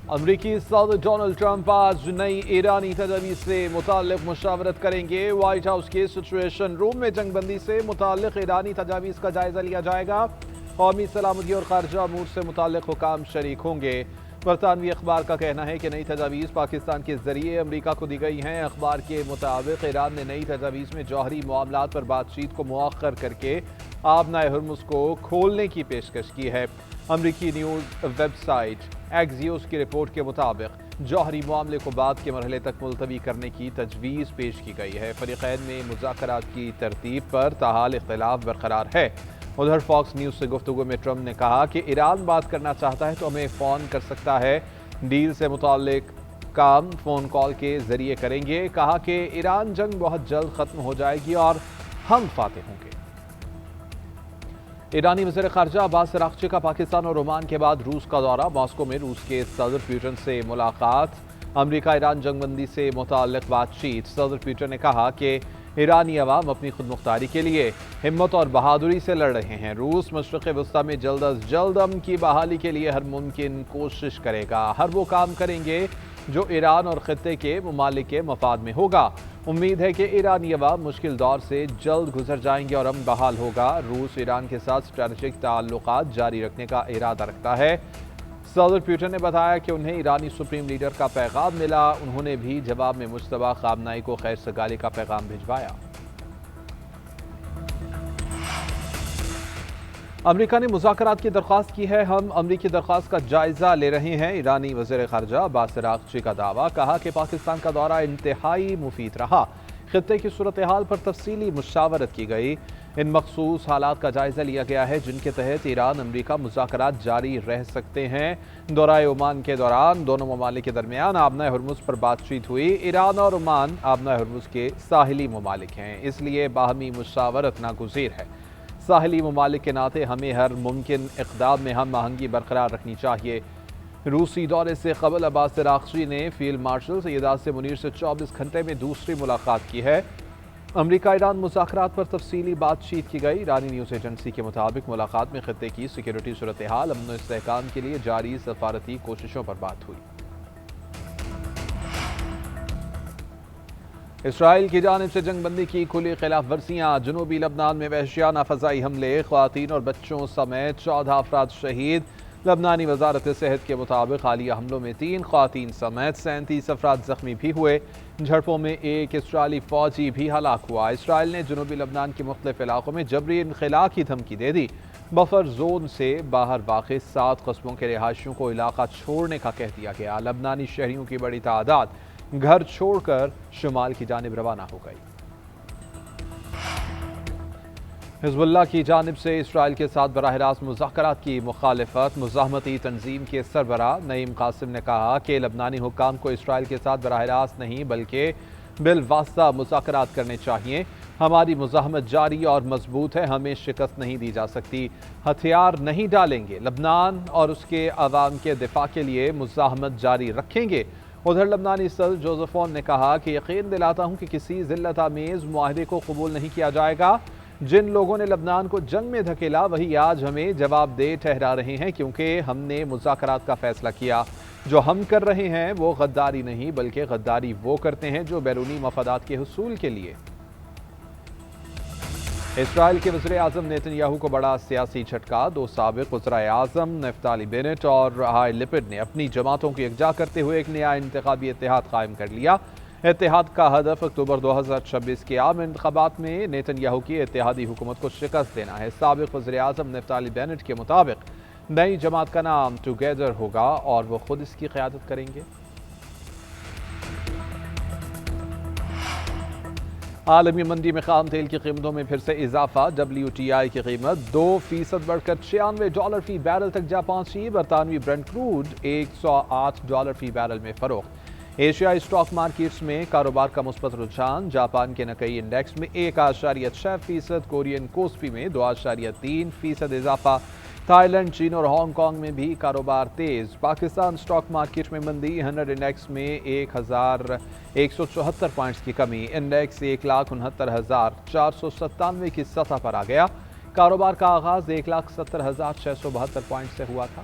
امریکی صدر Donald Trump آج نئی ایرانی تجاویز سے متعلق مشاورت کریں گے۔ وائٹ ہاؤس کے سچویشن روم میں جنگ بندی سے متعلق ایرانی تجاویز کا جائزہ لیا جائے گا۔ قومی سلامتی اور خارجہ امور سے متعلق حکام شریک ہوں گے۔ برطانوی اخبار کا کہنا ہے کہ نئی تجاویز پاکستان کے ذریعے امریکہ کو دی گئی ہیں۔ اخبار کے مطابق ایران نے نئی تجاویز میں جوہری معاملات پر بات چیت کو مؤخر کر کے آبنائے ہرمز کو کھولنے کی پیشکش کی ہے۔ امریکی نیوز ویب سائٹ ایکزیوس کی رپورٹ کے مطابق جوہری معاملے کو بعد کے مرحلے تک ملتوی کرنے کی تجویز پیش کی گئی ہے۔ فریقین میں مذاکرات کی ترتیب پر تاحال اختلاف برقرار ہے۔ ادھر فاکس نیوز سے گفتگو میں ٹرمپ نے کہا کہ ایران بات کرنا چاہتا ہے تو ہمیں فون کر سکتا ہے، ڈیل سے متعلق کام فون کال کے ذریعے کریں گے۔ کہا کہ ایران جنگ بہت جلد ختم ہو جائے گی اور ہم فاتح ہوں گے۔ ایرانی وزیر خارجہ عباس اراغچی کا پاکستان اور عمان کے بعد روس کا دورہ۔ ماسکو میں روس کے صدر پیوٹن سے ملاقات۔ امریکہ ایران جنگ بندی سے متعلق بات چیت۔ صدر پیوٹن نے کہا کہ ایرانی عوام اپنی خود مختاری کے لیے ہمت اور بہادری سے لڑ رہے ہیں۔ روس مشرق وسطی میں جلد از جلد امن کی بحالی کے لیے ہر ممکن کوشش کرے گا۔ ہر وہ کام کریں گے جو ایران اور خطے کے ممالک کے مفاد میں ہوگا۔ امید ہے کہ ایرانی عوام مشکل دور سے جلد گزر جائیں گے اور امن بحال ہوگا۔ روس ایران کے ساتھ اسٹریٹجک تعلقات جاری رکھنے کا ارادہ رکھتا ہے۔ صدر پیوٹن نے بتایا کہ انہیں ایرانی سپریم لیڈر کا پیغام ملا۔ انہوں نے بھی جواب میں مجتبیٰ خامنہئی کو خیر سگالی کا پیغام بھجوایا۔ امریکہ نے مذاکرات کی درخواست کی ہے۔ ہم امریکی درخواست کا جائزہ لے رہے ہیں۔ ایرانی وزیر خارجہ عباس اراغچی کا دعویٰ۔ کہا کہ پاکستان کا دورہ انتہائی مفید رہا۔ خطے کی صورتحال پر تفصیلی مشاورت کی گئی۔ ان مخصوص حالات کا جائزہ لیا گیا ہے جن کے تحت ایران امریکہ مذاکرات جاری رہ سکتے ہیں۔ دورہ عمان کے دوران دونوں ممالک کے درمیان آبنائے ہرمز پر بات چیت ہوئی۔ ایران اور عمان آبنائے ہرمز کے ساحلی ممالک ہیں، اس لیے باہمی مشاورت ناگزیر ہے۔ ساحلی ممالک کے ناطے ہمیں ہر ممکن اقدام میں ہم آہنگی برقرار رکھنی چاہیے۔ روسی دورے سے قبل عباس اراغچی نے فیلڈ مارشل سید عاصم منیر سے 24 گھنٹے میں دوسری ملاقات کی ہے۔ امریکہ ایران مذاکرات پر تفصیلی بات چیت کی گئی۔ ایرانی نیوز ایجنسی کے مطابق ملاقات میں خطے کی سیکیورٹی صورتحال، امن و استحکام کے لیے جاری سفارتی کوششوں پر بات ہوئی۔ اسرائیل کی جانب سے جنگ بندی کی کھلی خلاف ورزیاں۔ جنوبی لبنان میں وحشیانہ فضائی حملے، خواتین اور بچوں سمیت 14 افراد شہید۔ لبنانی وزارت صحت کے مطابق حالیہ حملوں میں 3 خواتین سمیت 37 افراد زخمی بھی ہوئے۔ جھڑپوں میں ایک اسرائیلی فوجی بھی ہلاک ہوا۔ اسرائیل نے جنوبی لبنان کے مختلف علاقوں میں جبری انخلا کی دھمکی دے دی۔ بفر زون سے باہر واقع 7 قصبوں کے رہائشیوں کو علاقہ چھوڑنے کا کہہ دیا گیا۔ لبنانی شہریوں کی بڑی تعداد گھر چھوڑ کر شمال کی جانب روانہ ہو گئی۔ حزب اللہ کی جانب سے اسرائیل کے ساتھ براہ راست مذاکرات کی مخالفت۔ مزاحمتی تنظیم کے سربراہ نعیم قاسم نے کہا کہ لبنانی حکام کو اسرائیل کے ساتھ براہ راست نہیں بلکہ بالواسطہ مذاکرات کرنے چاہیے۔ ہماری مزاحمت جاری اور مضبوط ہے، ہمیں شکست نہیں دی جا سکتی، ہتھیار نہیں ڈالیں گے، لبنان اور اس کے عوام کے دفاع کے لیے مزاحمت جاری رکھیں گے۔ ادھر لبنانی صدر جوزف اون نے کہا کہ یقین دلاتا ہوں کہ کسی ذلت آمیز معاہدے کو قبول نہیں کیا جائے گا۔ جن لوگوں نے لبنان کو جنگ میں دھکیلا وہی آج ہمیں جواب دہ ٹھہرا رہے ہیں، کیونکہ ہم نے مذاکرات کا فیصلہ کیا۔ جو ہم کر رہے ہیں وہ غداری نہیں بلکہ غداری وہ کرتے ہیں جو بیرونی مفادات کے حصول کے لیے۔ اسرائیل کے وزیر اعظم نیتن یاہو کو بڑا سیاسی جھٹکا۔ 2 سابق وزرائے اعظم نفتالی بینٹ اور یائر لپڈ نے اپنی جماعتوں کو یکجا کرتے ہوئے ایک نیا انتخابی اتحاد قائم کر لیا۔ اتحاد کا ہدف اکتوبر 2026 کے عام انتخابات میں نیتن یاہو کی اتحادی حکومت کو شکست دینا ہے۔ سابق وزیر اعظم نفتالی بینٹ کے مطابق نئی جماعت کا نام ٹوگیدر ہوگا اور وہ خود اس کی قیادت کریں گے۔ عالمی منڈی میں خام تیل کی قیمتوں میں پھر سے اضافہ۔ WTI کی قیمت 2% بڑھ کر $96 فی بیرل تک جا پہنچی۔ برطانوی برنٹ کروڈ $108 فی بیرل میں فروخت۔ ایشیائی اسٹاک مارکیٹس میں کاروبار کا مثبت رجحان۔ جاپان کے نکئی انڈیکس میں 1.6%، کورین کوسپی میں 2.3% اضافہ۔ تھائی لینڈ، چین اور ہانگ کانگ میں بھی کاروبار تیز۔ پاکستان اسٹاک مارکیٹ میں مندی، 100 انڈیکس میں 1174 پوائنٹس کی کمی، انڈیکس 1,69,497 کی سطح پر آ گیا۔ کاروبار کا آغاز 1,70,672 پوائنٹ سے ہوا تھا۔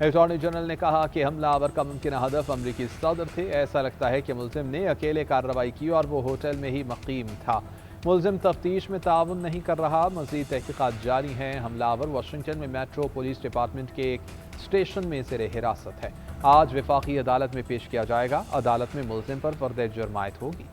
اٹارنی جنرل نے کہا کہ حملہ آور کا ممکنہ ہدف امریکی صدر تھے۔ ایسا لگتا ہے کہ ملزم نے اکیلے کارروائی کی اور وہ ہوٹل میں ہی مقیم تھا۔ ملزم تفتیش میں تعاون نہیں کر رہا، مزید تحقیقات جاری ہیں۔ حملہ آور واشنگٹن میں میٹرو پولیس ڈپارٹمنٹ کے ایک اسٹیشن میں زیر حراست ہے۔ آج وفاقی عدالت میں پیش کیا جائے گا۔ عدالت میں ملزم پر فرد جرم عائد ہوگی۔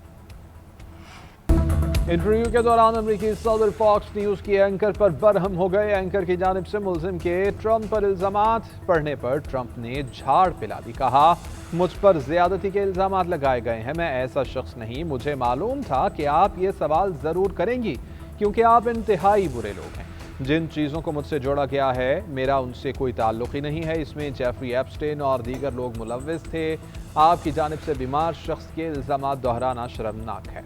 انٹرویو کے دوران امریکی صدر فاکس نیوز کی اینکر پر برہم ہو گئے۔ اینکر کی جانب سے ملزم کے ٹرمپ پر الزامات پڑھنے پر ٹرمپ نے جھاڑ پلا دی۔ کہا، مجھ پر زیادتی کے الزامات لگائے گئے ہیں، میں ایسا شخص نہیں۔ مجھے معلوم تھا کہ آپ یہ سوال ضرور کریں گی کیونکہ آپ انتہائی برے لوگ ہیں۔ جن چیزوں کو مجھ سے جوڑا گیا ہے میرا ان سے کوئی تعلق ہی نہیں ہے۔ اس میں جیفری ایپسٹین اور دیگر لوگ ملوث تھے۔ آپ کی جانب سے بیمار شخص کے الزامات دہرانا شرمناک ہے۔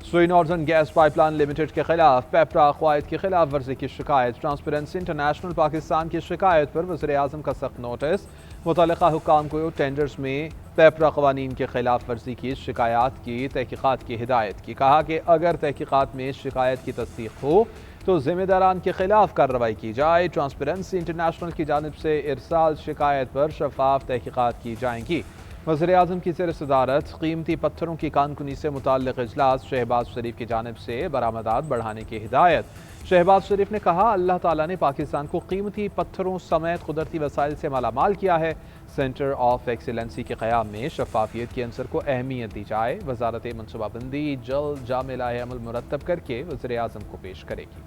Sui northern gas pipeline limited کے خلاف پیپرا قواعد کی خلاف ورزی کی شکایت۔ ٹرانسپیرنسی انٹرنیشنل پاکستان کی شکایت پر وزیر اعظم کا سخت نوٹس۔ متعلقہ حکام کو ٹینڈرز میں پیپرا قوانین کے خلاف ورزی کی شکایات کی تحقیقات کی ہدایت کی۔ کہا کہ اگر تحقیقات میں شکایت کی تصدیق ہو تو ذمہ داران کے خلاف کارروائی کی جائے۔ ٹرانسپیرنسی انٹرنیشنل کی جانب سے ارسال شکایت پر شفاف تحقیقات کی جائیں گی۔ وزیر اعظم کی زیر صدارت قیمتی پتھروں کی کانکنی سے متعلق اجلاس۔ شہباز شریف کی جانب سے برآمدات بڑھانے کی ہدایت۔ شہباز شریف نے کہا، اللہ تعالیٰ نے پاکستان کو قیمتی پتھروں سمیت قدرتی وسائل سے مالا مال کیا ہے۔ سینٹر آف ایکسیلنسی کے قیام میں شفافیت کے عنصر کو اہمیت دی جائے۔ وزارت منصوبہ بندی جلد جامع لائحہ عمل مرتب کر کے وزیر اعظم کو پیش کرے گی۔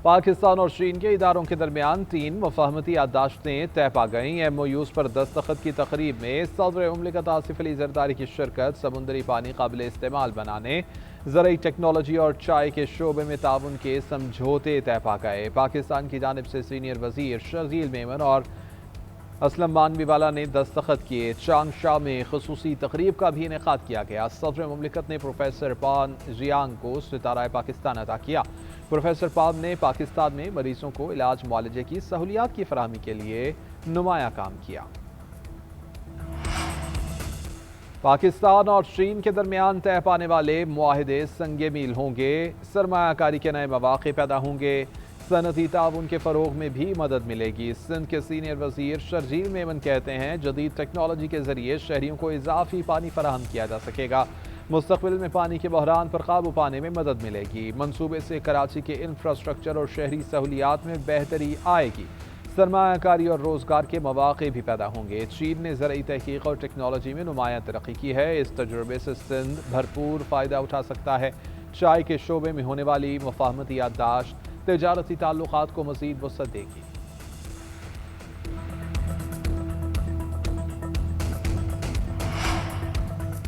پاکستان اور چین کے اداروں کے درمیان 3 مفاہمتی یادداشتیں طے پا گئیں۔ ایم او یوز پر دستخط کی تقریب میں صدر مملکت آصف علی زرداری کی شرکت۔ سمندری پانی قابل استعمال بنانے، زرعی ٹیکنالوجی اور چائے کے شعبے میں تعاون کے سمجھوتے طے پا گئے۔ پاکستان کی جانب سے سینئر وزیر شرزیل میمن اور اسلم مانوی والا نے دستخط کیے۔ چانگشا میں خصوصی تقریب کا بھی انعقاد کیا گیا۔ صدر مملکت نے پروفیسر پان زیانگ کو ستارہ پاکستان عطا کیا۔ پروفیسر پان نے پاکستان میں مریضوں کو علاج معالجے کی سہولیات کی فراہمی کے لیے نمایاں کام کیا۔ پاکستان اور چین کے درمیان طے پانے والے معاہدے سنگ میل ہوں گے۔ سرمایہ کاری کے نئے مواقع پیدا ہوں گے۔ صنعتی تعاون کے فروغ میں بھی مدد ملے گی۔ سندھ کے سینئر وزیر شرجیل میمن کہتے ہیں، جدید ٹیکنالوجی کے ذریعے شہریوں کو اضافی پانی فراہم کیا جا سکے گا۔ مستقبل میں پانی کے بحران پر قابو پانے میں مدد ملے گی۔ منصوبے سے کراچی کے انفراسٹرکچر اور شہری سہولیات میں بہتری آئے گی۔ سرمایہ کاری اور روزگار کے مواقع بھی پیدا ہوں گے۔ چین نے زرعی تحقیق اور ٹیکنالوجی میں نمایاں ترقی کی ہے۔ اس تجربے سے سندھ بھرپور فائدہ اٹھا سکتا ہے۔ چائے کے شعبے میں ہونے والی مفاہمتی یادداشت تجارتی تعلقات کو مزید وسعت دے گی۔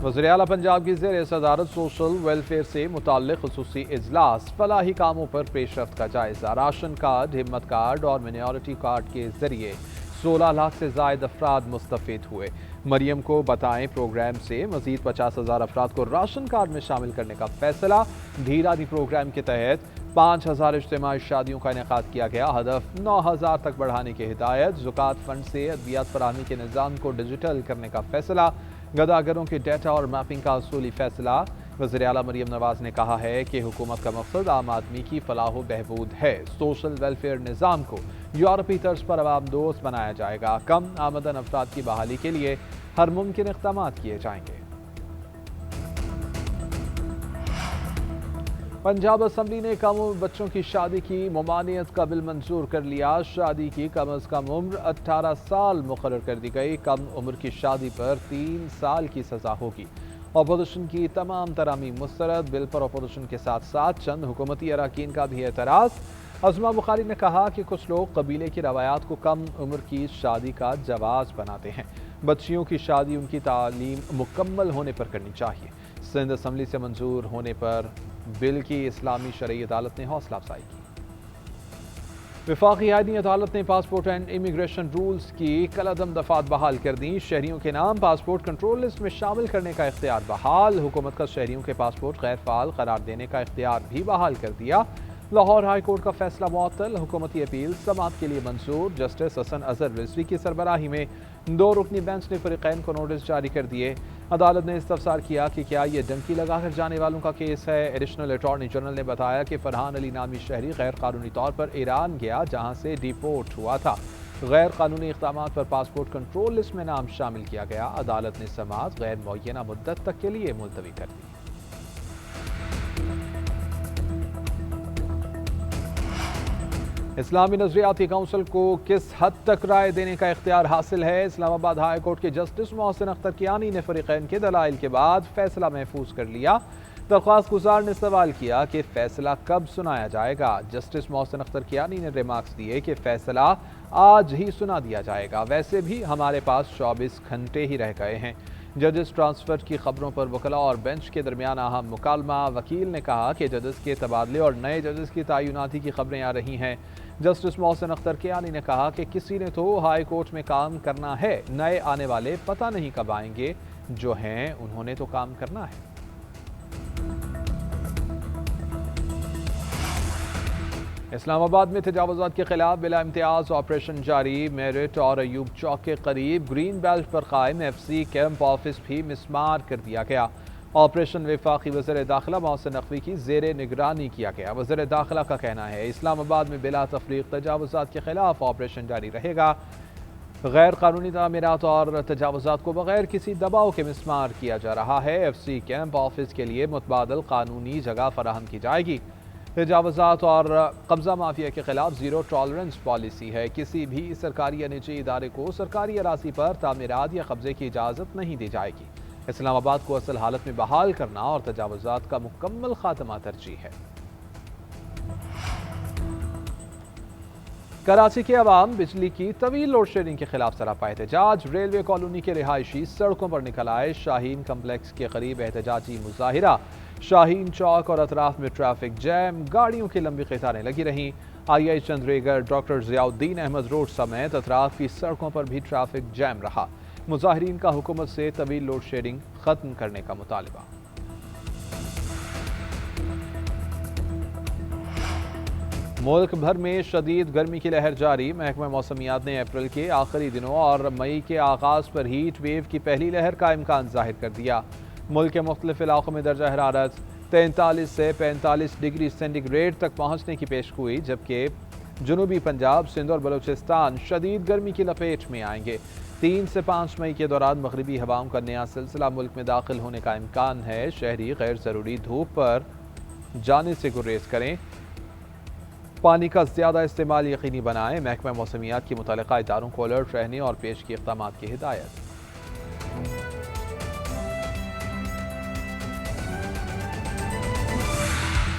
وزیر اعلیٰ پنجاب کی زیر صدارت سوشل ویلفیئر سے متعلق خصوصی اجلاس۔ فلاحی کاموں پر پیش رفت کا جائزہ۔ راشن کارڈ، ہمت کارڈ اور مینورٹی کارڈ کے ذریعے 16 لاکھ سے زائد افراد مستفید ہوئے۔ مریم کو بتائیں پروگرام سے مزید 50,000 افراد کو راشن کارڈ میں شامل کرنے کا فیصلہ۔ دھیرانی پروگرام کے تحت 5,000 اجتماعی شادیوں کا انعقاد کیا گیا۔ ہدف 9,000 تک بڑھانے کی ہدایت۔ زکوٰۃ فنڈ سے ادویات فراہمی کے نظام کو ڈیجیٹل کرنے کا فیصلہ۔ گداگروں کے ڈیٹا اور میپنگ کا اصولی فیصلہ۔ وزیر اعلیٰ مریم نواز نے کہا ہے کہ حکومت کا مقصد عام آدمی کی فلاح و بہبود ہے۔ سوشل ویلفیئر نظام کو یورپی طرز پر عوام دوست بنایا جائے گا۔ کم آمدن افراد کی بحالی کے لیے ہر ممکن اقدامات کیے جائیں گے۔ پنجاب اسمبلی نے کم عمر بچوں کی شادی کی ممانعت کا بل منظور کر لیا۔ شادی کی کم از کم عمر 18 سال مقرر کر دی گئی۔ کم عمر کی شادی پر 3 سال کی سزا ہوگی۔ اپوزیشن کی تمام ترامیم مسترد۔ بل پر اپوزیشن کے ساتھ ساتھ چند حکومتی اراکین کا بھی اعتراض۔ عظمیٰ بخاری نے کہا کہ کچھ لوگ قبیلے کی روایات کو کم عمر کی شادی کا جواز بناتے ہیں۔ بچیوں کی شادی ان کی تعلیم مکمل ہونے پر کرنی چاہیے۔ سندھ اسمبلی سے منظور ہونے پر بل کی اسلامی شرعی عدالت نے حوصلہ افزائی کی۔ وفاقی آئینی عدالت نے پاسپورٹ اینڈ امیگریشن رولز کی کالعدم دفعات بحال کر دیں۔ شہریوں کے نام پاسپورٹ کنٹرول لسٹ میں شامل کرنے کا اختیار بحال۔ حکومت کا شہریوں کے پاسپورٹ غیر فعال قرار دینے کا اختیار بھی بحال کر دیا۔ لاہور ہائی کورٹ کا فیصلہ معطل، حکومتی اپیل سماعت کے لیے منظور۔ جسٹس حسن اظہر رضوی کی سربراہی میں 2 رکنی بینچ نے فریقین کو نوٹس جاری کر دیے۔ عدالت نے استفسار کیا کہ کیا یہ ڈنکی لگا کر جانے والوں کا کیس ہے۔ ایڈیشنل اٹارنی جنرل نے بتایا کہ فرحان علی نامی شہری غیر قانونی طور پر ایران گیا، جہاں سے ڈیپورٹ ہوا تھا۔ غیر قانونی اقدامات پر پاسپورٹ کنٹرول لسٹ میں نام شامل کیا گیا۔ عدالت نے سماعت غیر معینہ مدت تک کے لیے ملتوی کر دی۔ اسلامی نظریاتی کونسل کو کس حد تک رائے دینے کا اختیار حاصل ہے؟ اسلام آباد ہائی کورٹ کے جسٹس محسن اختر کیانی نے فریقین کے دلائل کے بعد فیصلہ محفوظ کر لیا۔ درخواست گزار نے سوال کیا کہ فیصلہ کب سنایا جائے گا۔ جسٹس محسن اختر کیانی نے ریمارکس دیے کہ فیصلہ آج ہی سنا دیا جائے گا، ویسے بھی ہمارے پاس 24 گھنٹے ہی رہ گئے ہیں۔ ججز ٹرانسفر کی خبروں پر وکلاء اور بینچ کے درمیان اہم مکالمہ۔ وکیل نے کہا کہ ججز کے تبادلے اور نئے ججز کی تعیناتی کی خبریں آ رہی ہیں۔ جسٹس محسن اختر کیانی نے کہا کہ کسی نے تو ہائی کورٹ میں کام کرنا ہے، نئے آنے والے پتہ نہیں کب آئیں گے، جو ہیں انہوں نے تو کام کرنا ہے۔ اسلام آباد میں تجاوزات کے خلاف بلا امتیاز آپریشن جاری۔ میرٹ اور ایوب چوک کے قریب گرین بیلٹ پر قائم ایف سی کیمپ آفس بھی مسمار کر دیا گیا۔ آپریشن وفاقی وزیر داخلہ محسن نقوی کی زیر نگرانی کیا گیا۔ وزیر داخلہ کا کہنا ہے اسلام آباد میں بلا تفریق تجاوزات کے خلاف آپریشن جاری رہے گا۔ غیر قانونی تعمیرات اور تجاوزات کو بغیر کسی دباؤ کے مسمار کیا جا رہا ہے۔ ایف سی کیمپ آفس کے لیے متبادل قانونی جگہ فراہم کی جائے گی۔ تجاوزات اور قبضہ مافیا کے خلاف زیرو ٹالرنس پالیسی ہے۔ کسی بھی سرکاری یا نجی ادارے کو سرکاری اراضی پر تعمیرات یا قبضے کی اجازت نہیں دی جائے گی۔ اسلام آباد کو اصل حالت میں بحال کرنا اور تجاوزات کا مکمل خاتمہ ترجیح ہے۔ کراچی کے عوام بجلی کی طویل لوڈ شیڈنگ کے خلاف سراپا احتجاج۔ ریلوے کالونی کے رہائشی سڑکوں پر نکل آئے۔ شاہین کمپلیکس کے قریب احتجاجی مظاہرہ۔ شاہین چوک اور اطراف میں ٹریفک جیم، گاڑیوں کی لمبی قطاریں لگی رہیں۔ آئی آئی چندریگر، ڈاکٹر ضیاء الدین احمد روڈ سمیت اطراف کی سڑکوں پر بھی ٹریفک جیم رہا۔ مظاہرین کا حکومت سے طویل لوڈ شیڈنگ ختم کرنے کا مطالبہ۔ ملک بھر میں شدید گرمی کی لہر جاری۔ محکمہ موسمیات نے اپریل کے آخری دنوں اور مئی کے آغاز پر ہیٹ ویو کی پہلی لہر کا امکان ظاہر کر دیا۔ ملک کے مختلف علاقوں میں درجہ حرارت 43 سے 45 ڈگری سینٹی گریڈ تک پہنچنے کی پیشگوئی، جبکہ جنوبی پنجاب، سندھ اور بلوچستان شدید گرمی کی لپیٹ میں آئیں گے۔ 3 سے 5 مئی کے دوران مغربی ہواؤں کا نیا سلسلہ ملک میں داخل ہونے کا امکان ہے۔ شہری غیر ضروری دھوپ پر جانے سے گریز کریں۔ پانی کا زیادہ استعمال یقینی بنائیں۔ محکمہ موسمیات کی متعلقہ اداروں کو الرٹ رہنے اور پیش کی اقدامات کی ہدایت۔